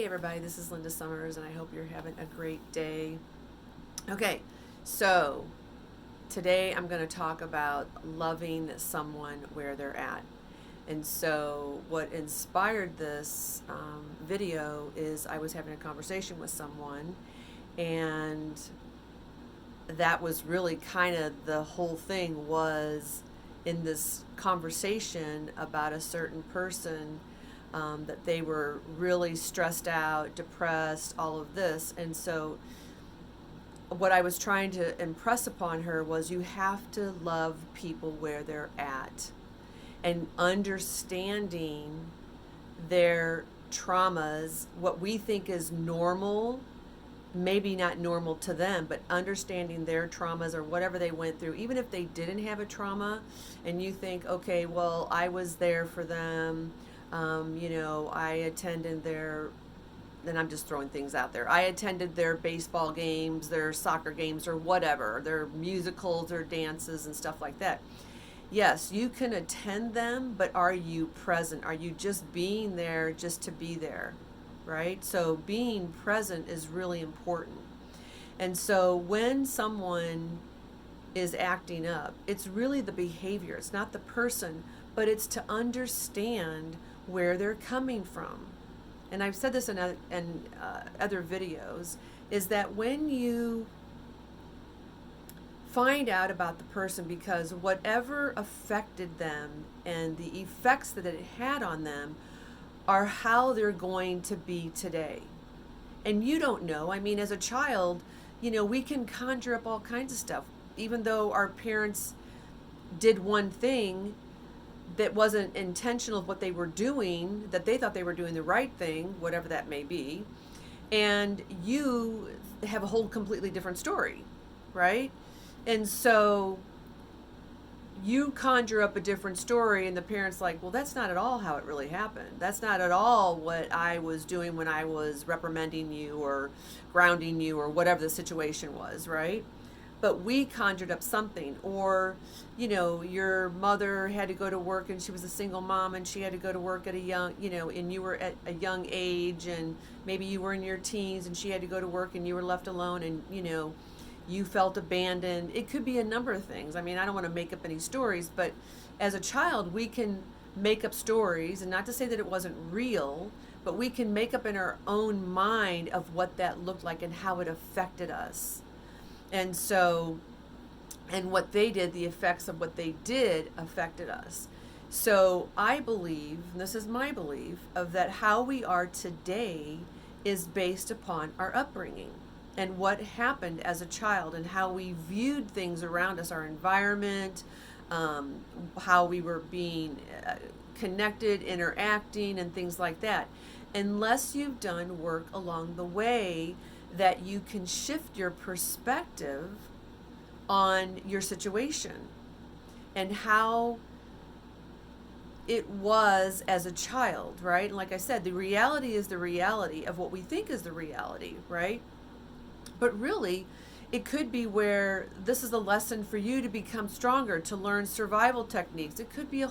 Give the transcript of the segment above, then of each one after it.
everybody, this is Linda Summers, and I hope you're having a great day. Okay, so today I'm going to talk about loving someone where they're at. And so, what inspired this video is I was having a conversation with someone, and that was really kind of the whole thing was in this conversation about a certain person, that they were really stressed out, depressed, all of this. And so what I was trying to impress upon her was you have to love people where they're at, and understanding their traumas, what we think is normal, maybe not normal to them, but understanding their traumas or whatever they went through, even if they didn't have a trauma, and you think, okay, well, I was there for them. I attended their, and I'm just throwing things out there. I attended their baseball games, their soccer games, or whatever, their musicals or dances and stuff like that. Yes, you can attend them, but are you present? Are you just being there just to be there? Right? So being present is really important. And so when someone is acting up, it's really the behavior. It's not the person, but it's to understand where they're coming from. And I've said this in other videos, is that when you find out about the person, because whatever affected them and the effects that it had on them are how they're going to be today. And you don't know. I mean, as a child, we can conjure up all kinds of stuff. Even though our parents did one thing that wasn't intentional of what they were doing, that they thought they were doing the right thing, whatever that may be, and you have a whole completely different story, right? And so you conjure up a different story, and the parent's like, well, that's not at all how it really happened. That's not at all what I was doing when I was reprimanding you or grounding you or whatever the situation was, right? But we conjured up something. Or, your mother had to go to work, and she was a single mom, and she had to go to work at a young, and you were at a young age, and maybe you were in your teens, and she had to go to work, and you were left alone, and, you felt abandoned. It could be a number of things. I mean, I don't want to make up any stories, but as a child, we can make up stories, and not to say that it wasn't real, but we can make up in our own mind of what that looked like and how it affected us. And so, and what they did, the effects of what they did affected us. So I believe, and this is my belief, of that how we are today is based upon our upbringing and what happened as a child and how we viewed things around us, our environment, how we were being connected, interacting, and things like that. Unless you've done work along the way that you can shift your perspective on your situation and how it was as a child, right? And like I said, the reality is the reality of what we think is the reality, right? But really, it could be where this is a lesson for you to become stronger, to learn survival techniques. It could be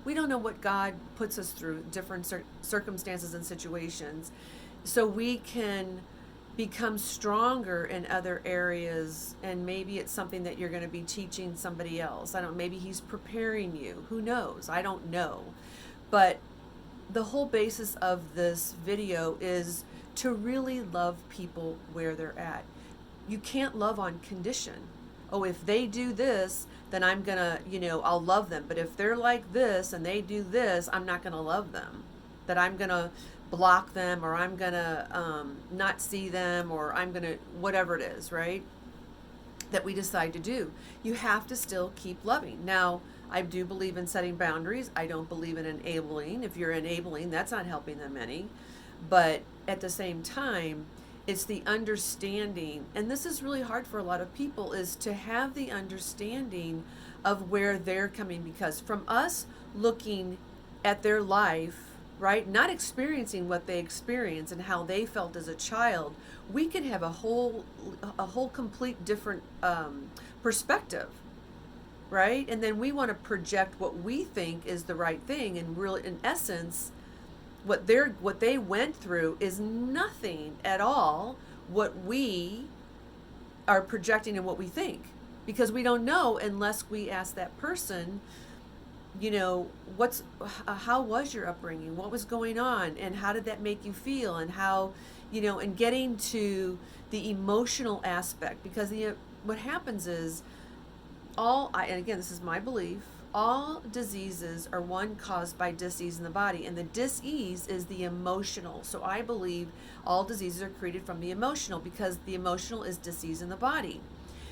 we don't know what God puts us through, different circumstances and situations. So we can become stronger in other areas, and maybe it's something that you're going to be teaching somebody else. Maybe He's preparing you. Who knows? I don't know. But the whole basis of this video is to really love people where they're at. You can't love on condition. Oh, if they do this, then I'm gonna, I'll love them. But if they're like this and they do this, I'm not gonna love them. That I'm gonna block them, or I'm gonna not see them, or I'm gonna, whatever it is, right? That we decide to do. You have to still keep loving. Now, I do believe in setting boundaries. I don't believe in enabling. If you're enabling, that's not helping them any. But at the same time, it's the understanding, and this is really hard for a lot of people, is to have the understanding of where they're coming, because from us looking at their life, right, not experiencing what they experience and how they felt as a child, we can have a whole complete different perspective, right? And then we want to project what we think is the right thing, and really, in essence, what they went through is nothing at all what we are projecting and what we think, because we don't know unless we ask that person, how was your upbringing, what was going on, and how did that make you feel, and how, and getting to the emotional aspect, because what happens is and again, this is my belief, all diseases are one caused by dis-ease in the body, and the dis-ease is the emotional. So I believe all diseases are created from the emotional, because the emotional is dis-ease in the body.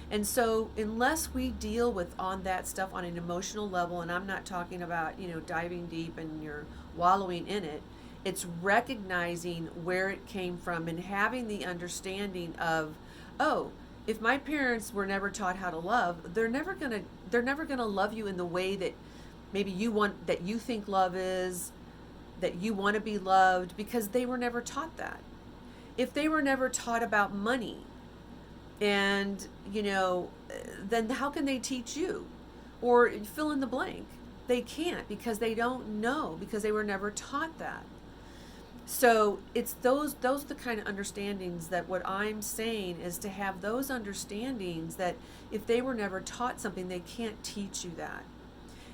And so unless we deal with on that stuff on an emotional level, and I'm not talking about, diving deep and you're wallowing in it, it's recognizing where it came from and having the understanding of, oh, if my parents were never taught how to love, they're never gonna love you in the way that maybe that you think love is, that you want to be loved, because they were never taught that. If they were never taught about money, and then how can they teach you? Or fill in the blank. They can't, because they don't know, because they were never taught that. So it's those the kind of understandings that what I'm saying is to have those understandings that if they were never taught something, they can't teach you that.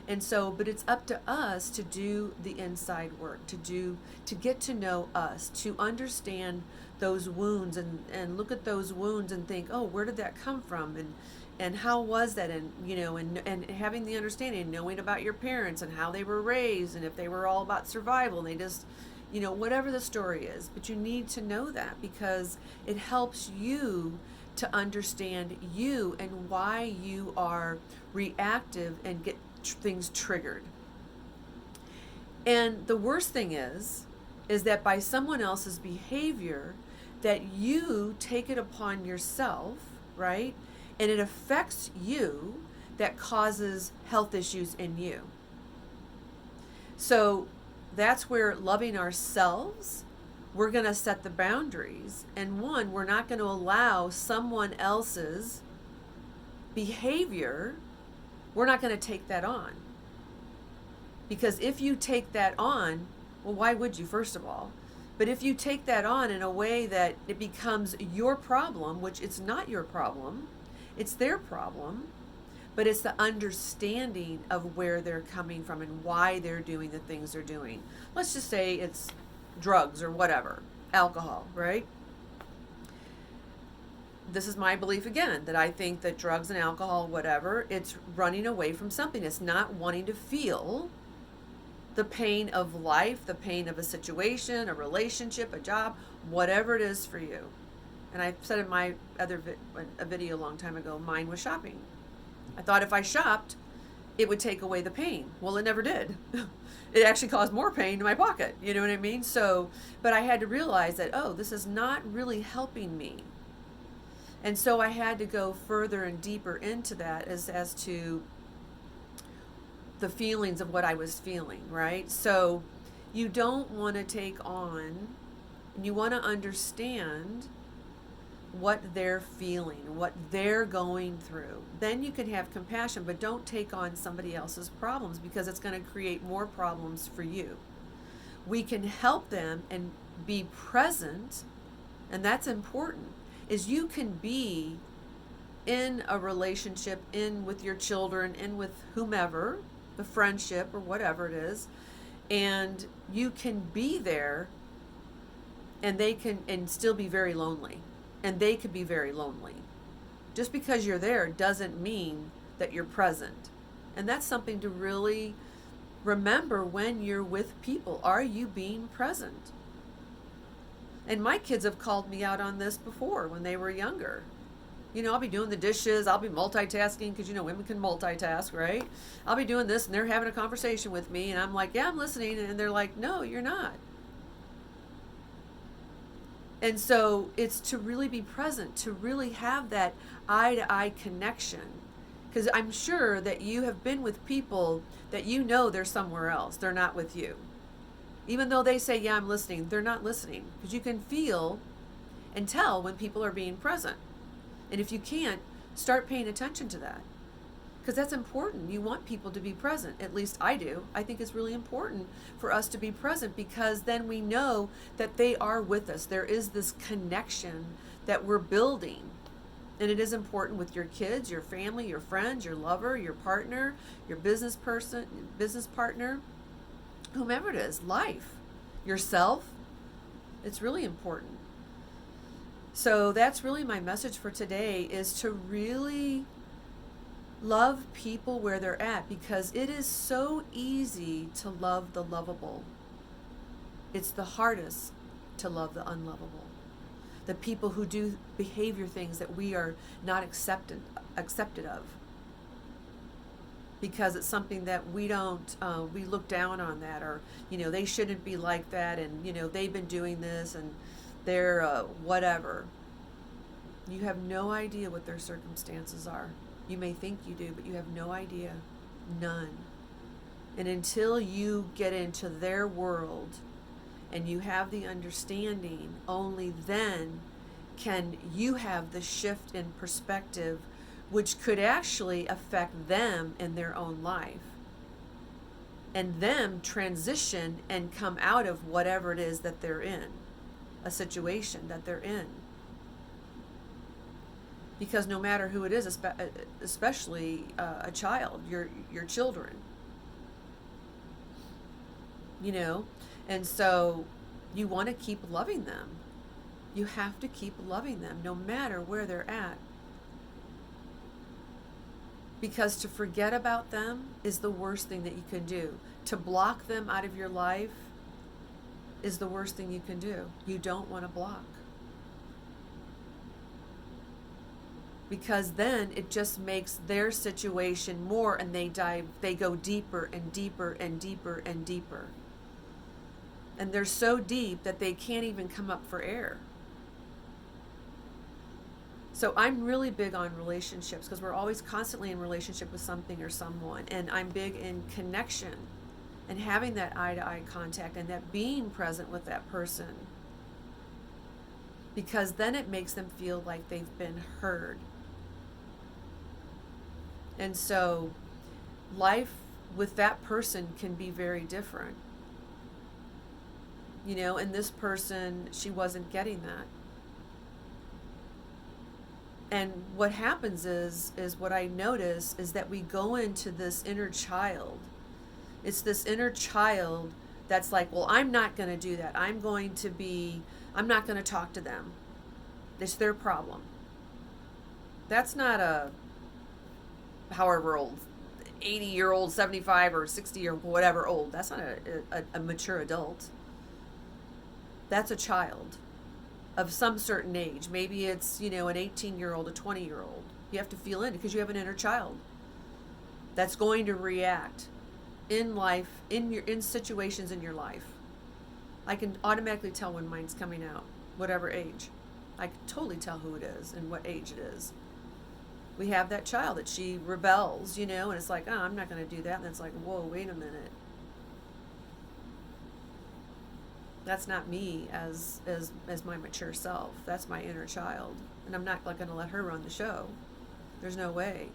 And so, but it's up to us to do the inside work, to get to know us, to understand those wounds, and look at those wounds and think, oh, where did that come from? And how was that? And, and having the understanding, knowing about your parents and how they were raised, and if they were all about survival and they just, whatever the story is, but you need to know that, because it helps you to understand you and why you are reactive and get things triggered. And the worst thing is that by someone else's behavior, that you take it upon yourself, right? And it affects you, that causes health issues in you. So that's where loving ourselves, we're going to set the boundaries. And we're not going to allow someone else's behavior, we're not going to take that on. Because if you take that on, well, why would you, first of all? But if you take that on in a way that it becomes your problem, which it's not your problem, it's their problem, but it's the understanding of where they're coming from and why they're doing the things they're doing. Let's just say it's drugs or whatever, alcohol, right? This is my belief again, that I think that drugs and alcohol, whatever, it's running away from something. It's not wanting to feel the pain of life, the pain of a situation, a relationship, a job, whatever it is for you. And I said in my other a video a long time ago, mine was shopping. I thought if I shopped, it would take away the pain. Well, it never did. It actually caused more pain in my pocket. You know what I mean? So, but I had to realize that, oh, this is not really helping me. And so I had to go further and deeper into that as to the feelings of what I was feeling, right? So you don't want to take on, and you want to understand what they're feeling, what they're going through. Then you can have compassion, but don't take on somebody else's problems, because it's going to create more problems for you. We can help them and be present, and that's important, is you can be in a relationship, in with your children, in with whomever, the friendship or whatever it is, and you can be there, and they can, and still be very lonely. And they could be very lonely. Just because you're there doesn't mean that you're present. And that's something to really remember when you're with people. Are you being present? And my kids have called me out on this before when they were younger. I'll be doing the dishes, I'll be multitasking, because women can multitask, right? I'll be doing this and they're having a conversation with me, and I'm like, yeah, I'm listening. And they're like, no, you're not. And so it's to really be present, to really have that eye-to-eye connection. Because I'm sure that you have been with people that they're somewhere else. They're not with you. Even though they say, yeah, I'm listening, they're not listening. Because you can feel and tell when people are being present. And if you can't, start paying attention to that. because that's important. You want people to be present. At least I do. I think it's really important for us to be present, because then we know that they are with us. There is this connection that we're building. And it is important with your kids, your family, your friends, your lover, your partner, your business partner, whomever it is, life, yourself. It's really important. So that's really my message for today, is to really love people where they're at, because it is so easy to love the lovable. It's the hardest to love the unlovable. The people who do behavior things that we are not accepted of, because it's something that we don't, we look down on that, or, they shouldn't be like that, and, they've been doing this, and they're whatever. You have no idea what their circumstances are. You may think you do, but you have no idea. None. And until you get into their world and you have the understanding, only then can you have the shift in perspective, which could actually affect them in their own life, and them transition and come out of whatever it is that they're in, a situation that they're in. Because no matter who it is, especially a child, your children, and so you want to keep loving them. You have to keep loving them no matter where they're at. Because to forget about them is the worst thing that you can do. To block them out of your life is the worst thing you can do. You don't want to block. Because then it just makes their situation more, and they go deeper and deeper and deeper and deeper. And they're so deep that they can't even come up for air. So I'm really big on relationships, because we're always constantly in relationship with something or someone. And I'm big in connection and having that eye-to-eye contact, and that being present with that person. Because then it makes them feel like they've been heard. And so life with that person can be very different. And this person, she wasn't getting that. And what happens is what I notice is that we go into this inner child. It's this inner child that's like, well, I'm not going to do that. I'm not going to talk to them. It's their problem. That's not a however old, 80-year-old, 75 or 60 or whatever old. That's not a mature adult. That's a child of some certain age. Maybe it's, an 18-year-old, a 20-year-old. You have to feel in, because you have an inner child that's going to react in life, in situations in your life. I can automatically tell when mine's coming out, whatever age. I can totally tell who it is and what age it is. We have that child that she rebels, and it's like, oh, I'm not going to do that. And it's like, whoa, wait a minute. That's not me as my mature self. That's my inner child. And I'm not going to let her run the show. There's no way.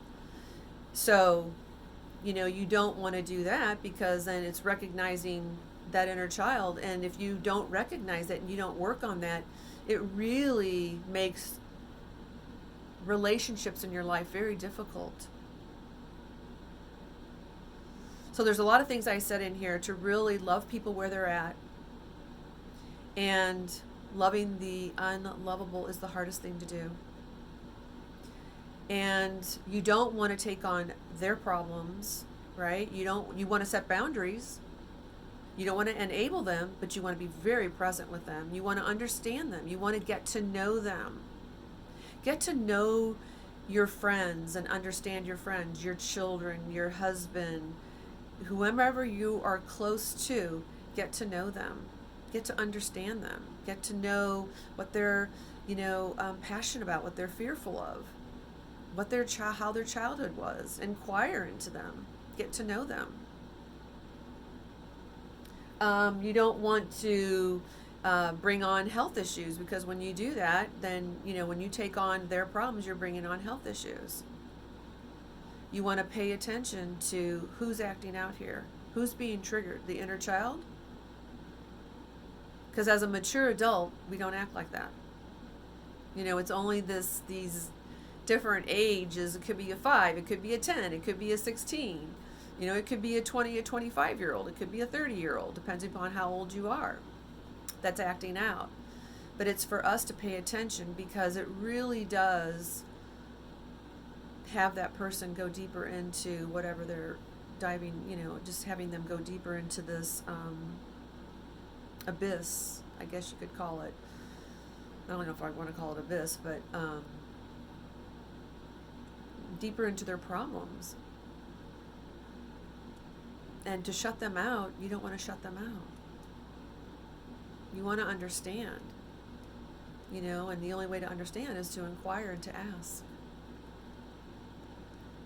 So, you don't want to do that, because then it's recognizing that inner child. And if you don't recognize that and you don't work on that, it really makes relationships in your life very difficult. So there's a lot of things I said in here to really love people where they're at. And loving the unlovable is the hardest thing to do. And you don't want to take on their problems, right? You want to set boundaries. You don't want to enable them, but you want to be very present with them. You want to understand them. You want to get to know them. Get to know your friends and understand your friends, your children, your husband, whomever you are close to. Get to know them. Get to understand them. Get to know what they're, passionate about, what they're fearful of, what how their childhood was. Inquire into them. Get to know them. You don't want to bring on health issues, because when you do that, then when you take on their problems, you're bringing on health issues. You want to pay attention to who's acting out here, who's being triggered, the inner child. Because as a mature adult, we don't act like that. You know, it's only these different ages. It could be a 5, it could be a 10, it could be a 16. You know, it could be a 20, a 25-year-old, it could be a 30-year-old, depending upon how old you are, that's acting out. But it's for us to pay attention, because it really does have that person go deeper into whatever they're diving, you know, just having them go deeper into this abyss, I guess you could call it. I don't know if I want to call it abyss, but deeper into their problems. And to shut them out, you don't want to shut them out. You want to understand, you know, and the only way to understand is to inquire and to ask.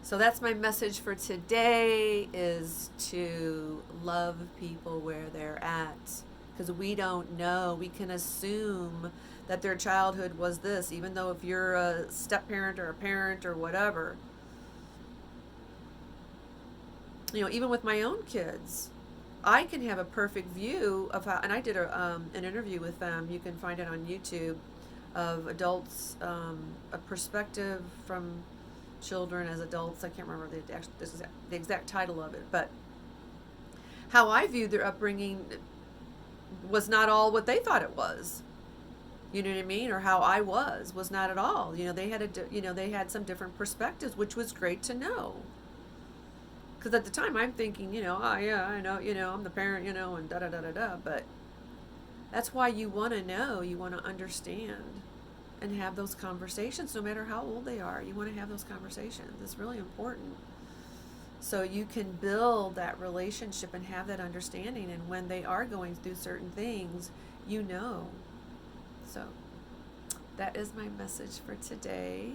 So that's my message for today, is to love people where they're at. Because we don't know. We can assume that their childhood was this, even though if you're a step-parent or a parent or whatever. You know, even with my own kids, I can have a perfect view of how, and I did an interview with them, you can find it on YouTube, of adults, a perspective from children as adults. I can't remember the exact title of it, but how I viewed their upbringing was not all what they thought it was. You know what I mean? Or how I was not at all. You know, they had some different perspectives, which was great to know. Because at the time I'm thinking, you know, oh yeah, I know, you know, I'm the parent, you know, and da da da da da. But that's why you want to know, you want to understand, and have those conversations, no matter how old they are. You want to have those conversations. It's really important. So you can build that relationship and have that understanding. And when they are going through certain things, you know. So that is my message for today.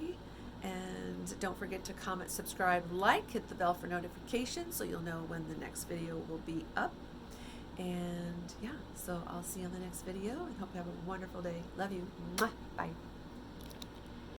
And don't forget to comment, subscribe, like, hit the bell for notifications so you'll know when the next video will be up. And yeah, so I'll see you on the next video, and hope you have a wonderful day. Love you. Mwah. Bye.